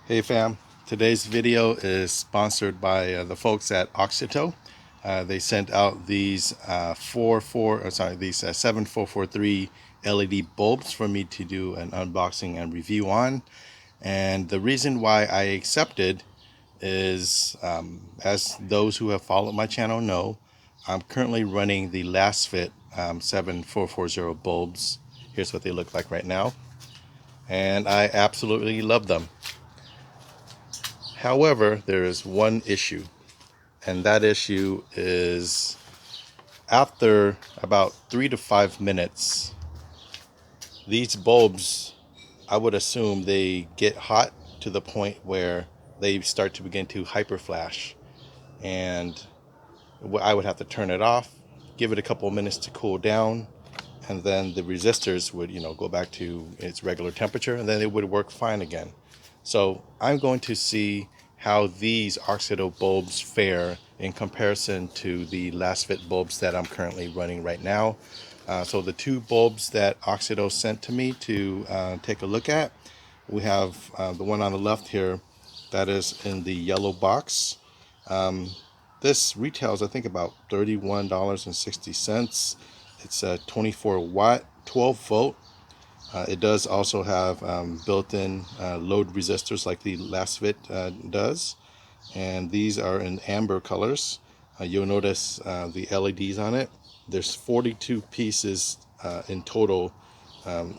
Hey fam, today's video is sponsored by the folks at Auxito. They sent out these 7443 LED bulbs for me to do an unboxing and review on. And the reason why I accepted is, as those who have followed my channel know, I'm currently running the Lasfit 7440 bulbs. Here's what they look like right now. And I absolutely love them. However, there is one issue, and that issue is after about 3 to 5 minutes, these bulbs, I would assume they get hot to the point where they start to begin to hyperflash, and I would have to turn it off, give it a couple of minutes to cool down, and then the resistors would, go back to its regular temperature, and then it would work fine again. So I'm going to see how these Auxito bulbs fare in comparison to the Lasfit bulbs that I'm currently running right now. So the two bulbs that Auxito sent to me to take a look at, we have the one on the left here that is in the yellow box. This retails, I think, about $31.60. It's a 24 watt, 12 volt. It does also have built-in load resistors like the Lasfit does, and these are in amber colors. You'll notice the LEDs on it. There's 42 pieces in total.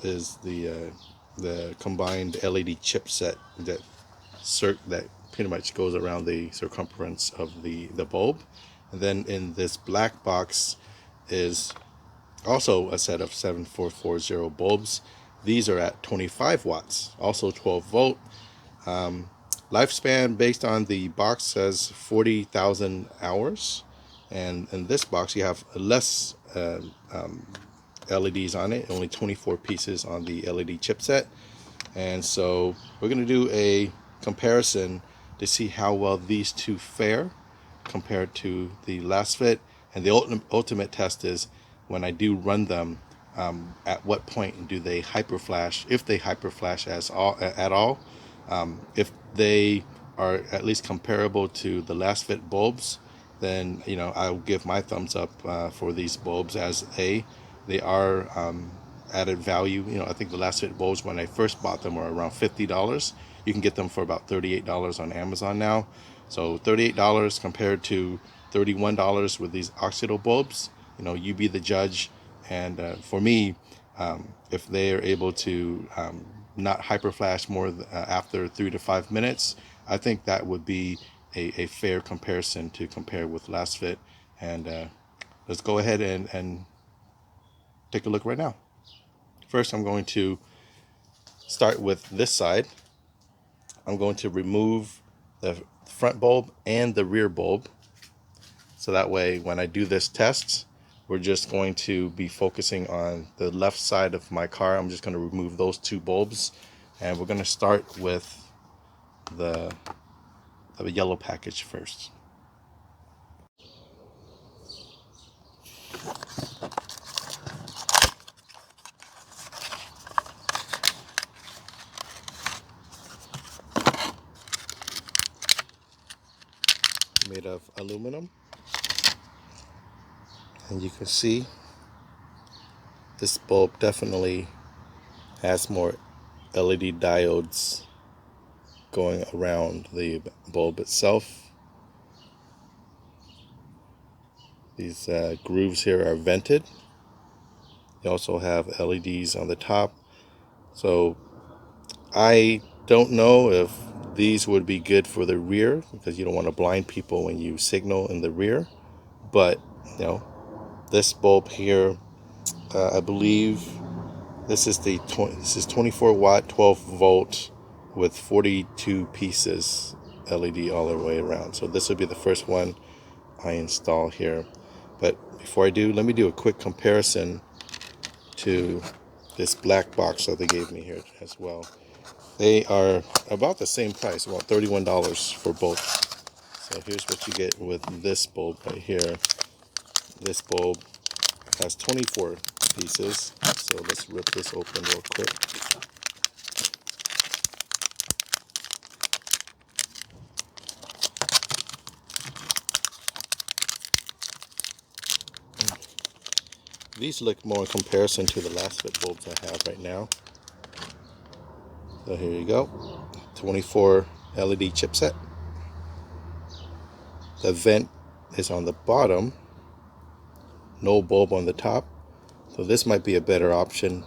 Is the combined LED chipset that pretty much goes around the circumference of the bulb. And then in this black box is also a set of 7440 bulbs. These are at 25 watts, also 12 volt. Lifespan based on the box says 40,000 hours. And in this box you have less LEDs on it, only 24 pieces on the LED chipset. And so we're going to do a comparison to see how well these two fare compared to the Lasfit. And the ultimate test is when I do run them, at what point do they hyperflash, if they hyperflash at all. If they are at least comparable to the Lasfit bulbs, then I'll give my thumbs up for these bulbs, as they are added value. I think the Lasfit bulbs, when I first bought them, were around $50. You can get them for about $38 on Amazon now. So $38 compared to $31 with these Auxito bulbs. You be the judge. And for me, if they are able to not hyperflash more after 3 to 5 minutes, I think that would be a fair comparison to compare with Lasfit. And let's go ahead and take a look right now. First, I'm going to start with this side. I'm going to remove the front bulb and the rear bulb, so that way when I do this test, we're just going to be focusing on the left side of my car. I'm just going to remove those two bulbs, and we're going to start with the yellow package first. Made of aluminum, and you can see this bulb definitely has more LED diodes going around the bulb itself. These grooves here are vented. They also have LEDs on the top. So I don't know if these would be good for the rear, because you don't want to blind people when you signal in the rear. But this bulb here, I believe this is 24 watt, 12 volt with 42 pieces LED all the way around. So this would be the first one I install here. But before I do, let me do a quick comparison to this black box that they gave me here as well. They are about the same price, about $31 for both. So here's what you get with this bulb right here. This bulb has 24 pieces. So let's rip this open real quick. These look more in comparison to the Lasfit bulbs I have right now. So here you go, 24 LED chipset. The vent is on the bottom, no bulb on the top. So this might be a better option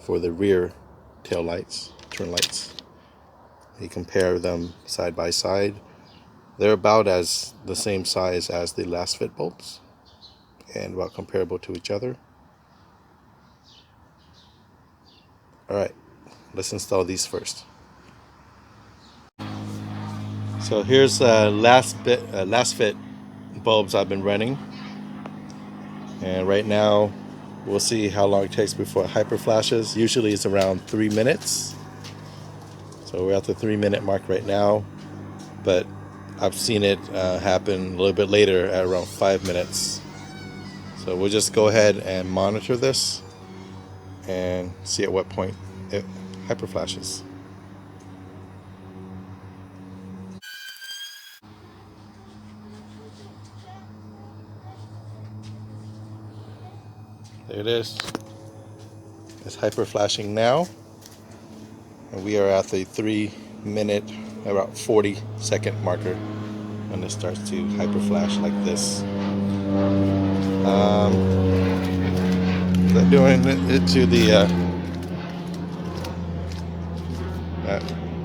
for the rear tail lights, turn lights. You compare them side by side. They're about as the same size as the Lasfit bulbs and about comparable to each other. Alright, let's install these first. So here's Lasfit bulbs I've been running. And right now we'll see how long it takes before it hyper flashes. Usually it's around 3 minutes. So we're at the 3-minute mark right now. But I've seen it happen a little bit later at around 5 minutes. So we'll just go ahead and monitor this and see at what point it hyper flashes. There it is. It's hyper flashing now. And we are at the 3-minute, about 40-second marker when it starts to hyper flash like this. They're doing it to the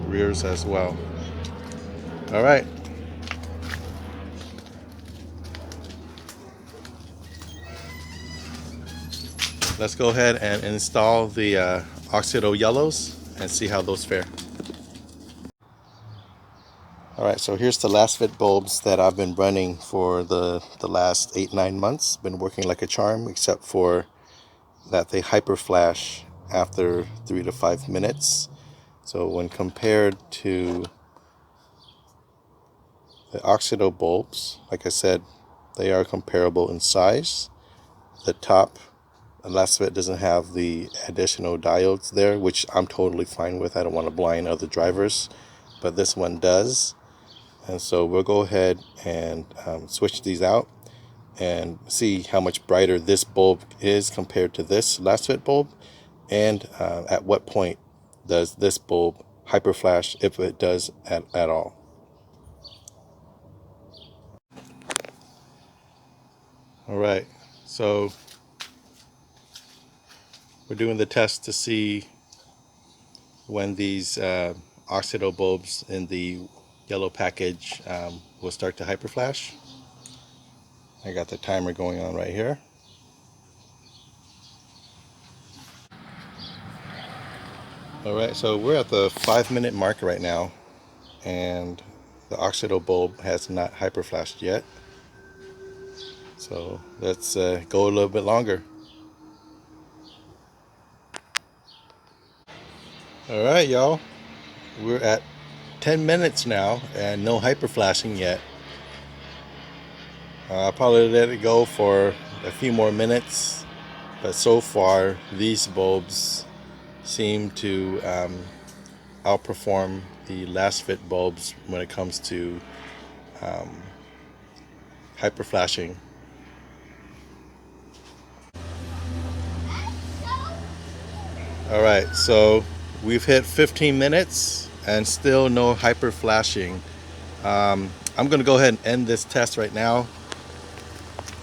rears as well. All right. Let's go ahead and install the Auxito yellows and see how those fare. Alright, so here's the Lasfit bulbs that I've been running for the last 8-9 months. Been working like a charm, except for that they hyper flash after 3 to 5 minutes. So when compared to the Auxito bulbs, like I said, they are comparable in size. The top Lasfit doesn't have the additional diodes there, which I'm totally fine with. I don't want to blind other drivers, but this one does. And so we'll go ahead and switch these out and see how much brighter this bulb is compared to this Lasfit bulb, and at what point does this bulb hyper flash, if it does at all. Alright, so we're doing the test to see when these Auxito bulbs in the yellow package will start to hyper flash. I got the timer going on right here. Alright, so we're at the 5-minute mark right now, and the Auxito bulb has not hyper flashed yet. So let's go a little bit longer. Alright, y'all, we're at 10 minutes now and no hyper flashing yet. I'll probably let it go for a few more minutes, but so far these bulbs seem to outperform the Lasfit bulbs when it comes to hyper flashing. Alright, so we've hit 15 minutes and still no hyper flashing. I'm going to go ahead and end this test right now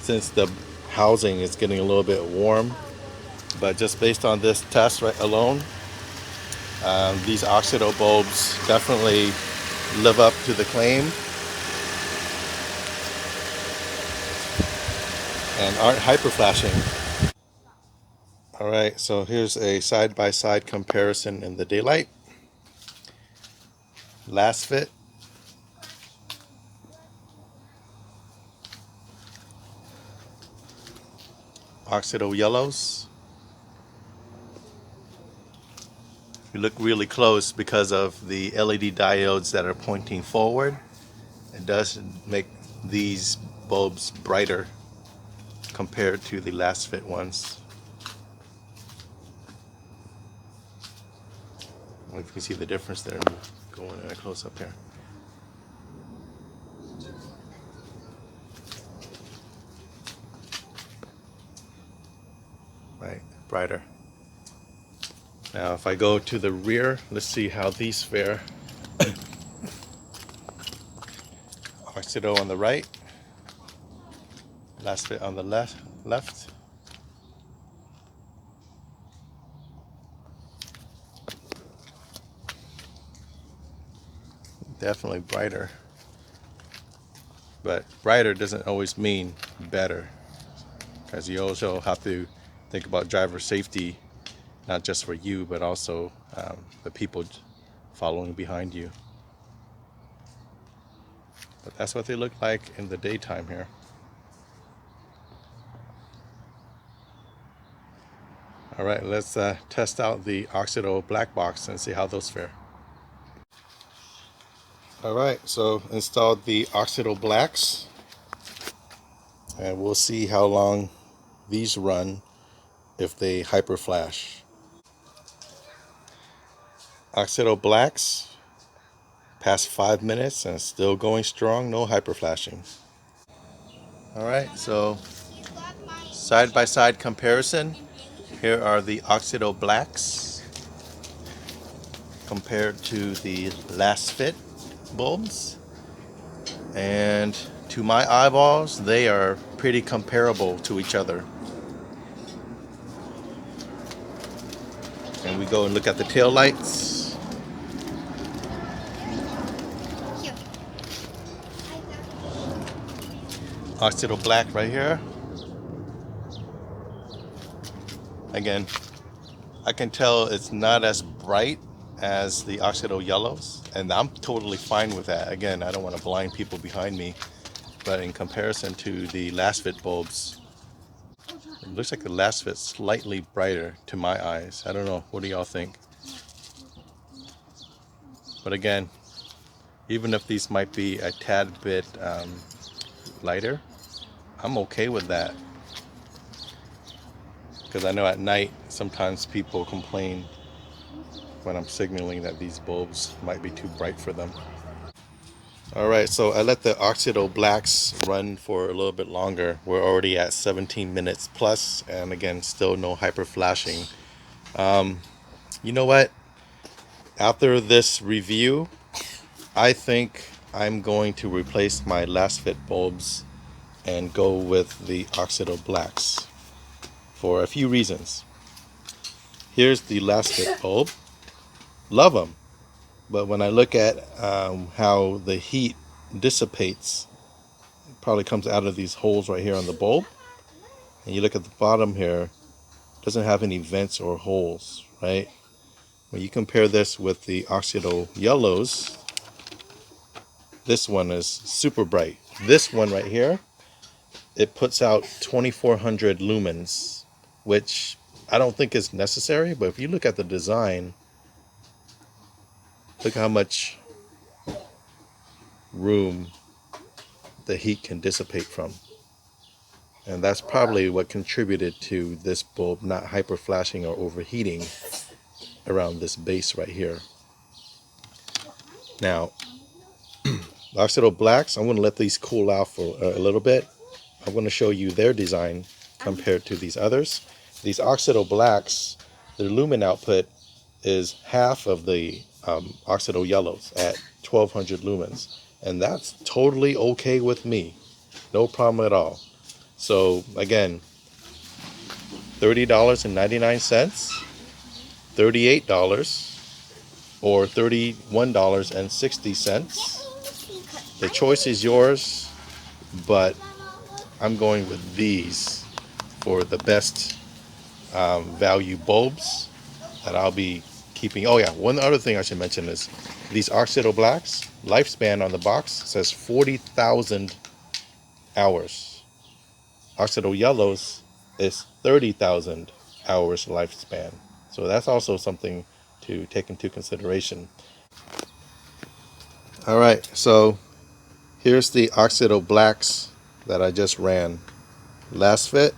since the housing is getting a little bit warm. But just based on this test right alone, these Auxito bulbs definitely live up to the claim and aren't hyper flashing. Alright, so here's a side-by-side comparison in the daylight. Lasfit, Auxito yellows. If you look really close, because of the LED diodes that are pointing forward, it does make these bulbs brighter compared to the Lasfit ones. I don't know if you can see the difference there. Going in a close up here. brighter. Now if I go to the rear, let's see how these fare. Auxito on the right, Lasfit on the left. Definitely brighter, but brighter doesn't always mean better, because you also have to think about driver safety, not just for you but also the people following behind you. But that's what they look like in the daytime here. Alright, let's test out the Auxito black box and see how those fare. Alright, so installed the Auxito blacks, and we'll see how long these run if they hyper flash. Auxito blacks past 5 minutes and still going strong, no hyper flashing. Alright, so side by side comparison. Here are the Auxito blacks compared to the Lasfit bulbs, and to my eyeballs they are pretty comparable to each other. And we go and look at the tail lights. Auxito black right here. Again, I can tell it's not as bright as the Auxito yellows, and I'm totally fine with that. Again, I don't want to blind people behind me, but in comparison to the Lasfit bulbs, it looks like the Lasfit's slightly brighter to my eyes. I don't know, what do y'all think? But again, even if these might be a tad bit lighter, I'm okay with that, because I know at night sometimes people complain when I'm signaling that these bulbs might be too bright for them. Alright, so I let the Auxito blacks run for a little bit longer. We're already at 17 minutes plus, and again, still no hyper flashing. You know what? After this review, I think I'm going to replace my Lasfit bulbs and go with the Auxito blacks for a few reasons. Here's the Lasfit bulb. Love them. But when I look at how the heat dissipates, it probably comes out of these holes right here on the bulb. And you look at the bottom here, it doesn't have any vents or holes, right? When you compare this with the Auxito yellows, this one is super bright. This one right here, it puts out 2400 lumens, which I don't think is necessary, but if you look at the design, look how much room the heat can dissipate from. And that's probably what contributed to this bulb not hyper flashing or overheating around this base right here. Now, Auxito blacks, I'm going to let these cool out for a little bit. I'm going to show you their design compared to these others. These Auxito blacks, their lumen output is half of the Auxito yellows at 1200 lumens, and that's totally okay with me, no problem at all. So again, $30.99, $38, or $31.60. The choice is yours, but I'm going with these for the best value bulbs that I'll be keeping. Oh yeah, one other thing I should mention is these Auxito blacks, lifespan on the box says 40,000 hours. Auxito yellows is 30,000 hours lifespan. So that's also something to take into consideration. Alright, so here's the Auxito blacks that I just ran. Lasfit,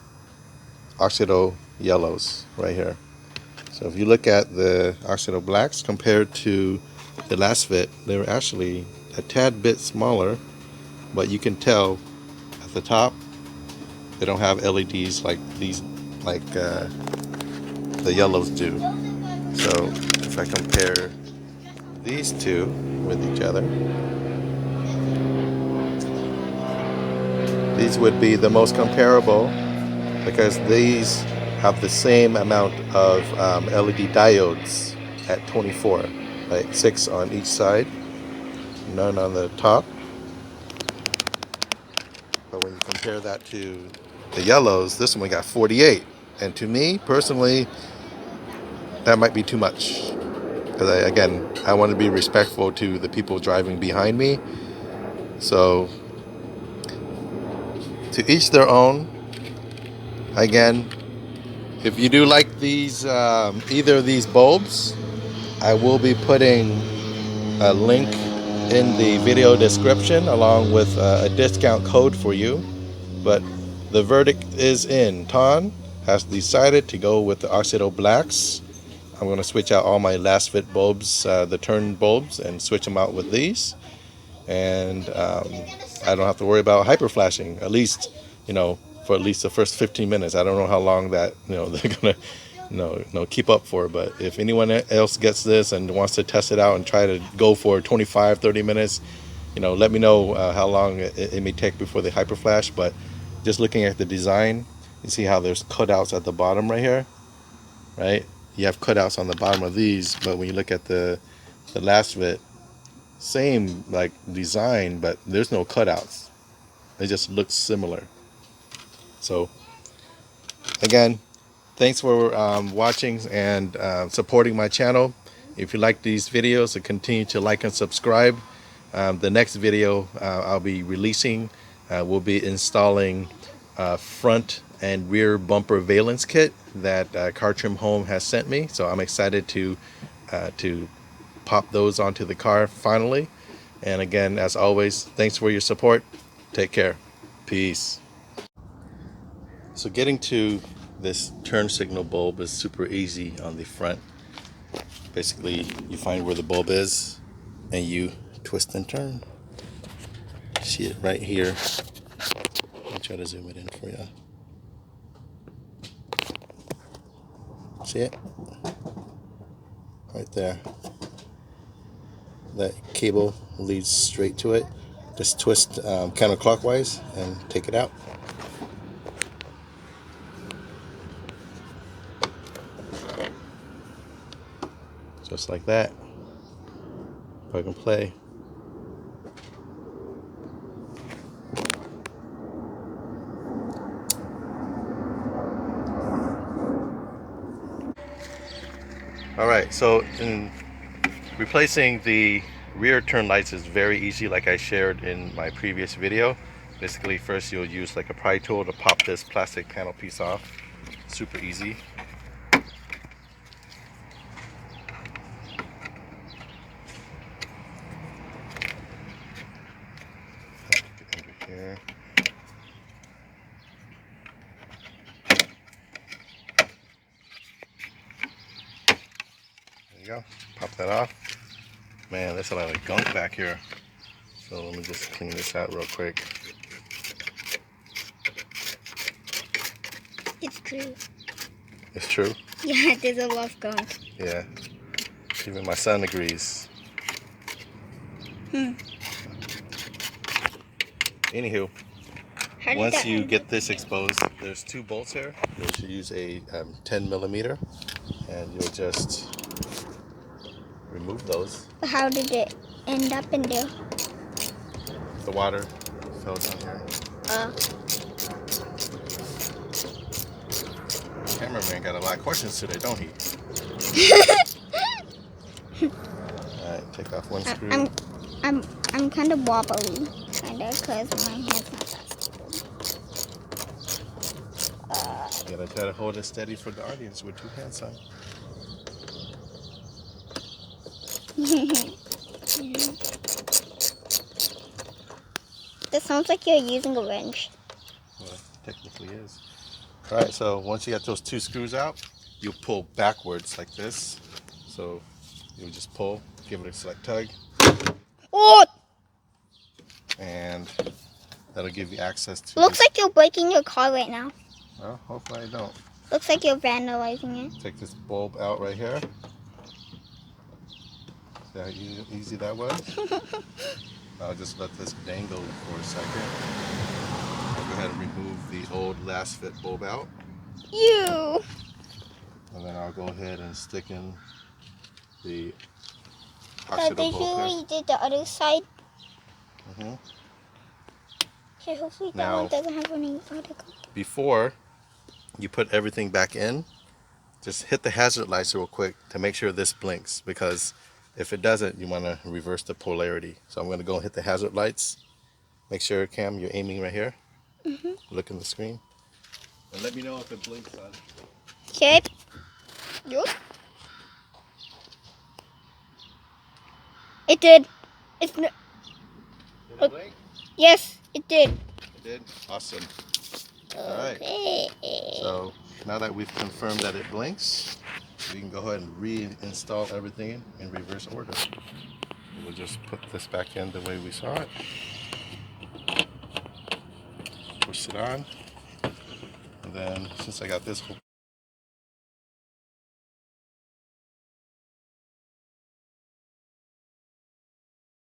Auxito yellows right here. So if you look at the Auxito blacks compared to the Lasfit, they're actually a tad bit smaller, but you can tell at the top they don't have LEDs like these, like the yellows do. So if I compare these two with each other, these would be the most comparable because these have the same amount of LED diodes at 24, right? 6 on each side, none on the top. But when you compare that to the yellows, this one got 48. And to me, personally, that might be too much. Because again, I want to be respectful to the people driving behind me. So, to each their own. Again, if you do like these, either of these bulbs, I will be putting a link in the video description along with a discount code for you. But the verdict is in. Ton has decided to go with the Auxito blacks. I'm going to switch out all my Lasfit bulbs, the turn bulbs, and switch them out with these. And I don't have to worry about hyper flashing, at least, for at least the first 15 minutes. I don't know how long that, they're going to, keep up for. But if anyone else gets this and wants to test it out and try to go for 25, 30 minutes, let me know how long it may take before they hyper flash. But just looking at the design, you see how there's cutouts at the bottom right here, right? You have cutouts on the bottom of these, but when you look at the Lasfit, same like design, but there's no cutouts. It just looks similar. So again, thanks for watching and supporting my channel. If you like these videos, so continue to like and subscribe. The next video I'll be releasing will be installing front and rear bumper valence kit that Car Trim Home has sent me. So I'm excited to pop those onto the car finally. And again, as always, thanks for your support. Take care. Peace. So getting to this turn signal bulb is super easy on the front. Basically, you find where the bulb is and you twist and turn. See it right here. Let me try to zoom it in for you. See it? Right there. That cable leads straight to it. Just twist counterclockwise and take it out. Just like that. Plug and play. Alright, so in replacing the rear turn lights is very easy, like I shared in my previous video. Basically, first you'll use like a pry tool to pop this plastic panel piece off. Super easy. Get under here. There you go. Pop that off. Man, there's a lot of gunk back here. So let me just clean this out real quick. It's true. It's true? Yeah, there's a lot of gunk. Yeah. Even my son agrees. Anywho, once you get this exposed, there's 2 bolts here. You should use a 10 millimeter, and you'll just remove those. How did it end up in there? The water fell down here. Cameraman got a lot of questions today, don't he? Alright, take off one screw. I'm kind of wobbly, because my head's not that stable. You gotta try to hold it steady for the audience with 2 hands on. This sounds like you're using a wrench. Well, it technically is. Alright, so once you get those 2 screws out, you pull backwards like this. So you just pull, give it a slight tug. Oh! And that'll give you access to. Looks like you're breaking your car right now. Well, hopefully I don't. Looks like you're vandalizing it. Take this bulb out right here. See how easy that was? I'll just let this dangle for a second. I'll go ahead and remove the old Lasfit bulb out. You. And then I'll go ahead and stick in the So Auxito did you bulb here. redid the other side? Mm-hmm. Okay, hopefully that Now, one doesn't have any article. Before you put everything back in, just hit the hazard lights real quick to make sure this blinks, because if it doesn't, you want to reverse the polarity. So I'm going to go and hit the hazard lights. Make sure, Cam, you're aiming right here. Look in the screen. And let me know if it blinks, son. Okay. You. It did. It's no. Did it blink? Yes, it did. It did? Awesome. All right. Okay. So now that we've confirmed that it blinks, we can go ahead and reinstall everything in reverse order. We'll just put this back in the way we saw it. Push it on. And then since I got this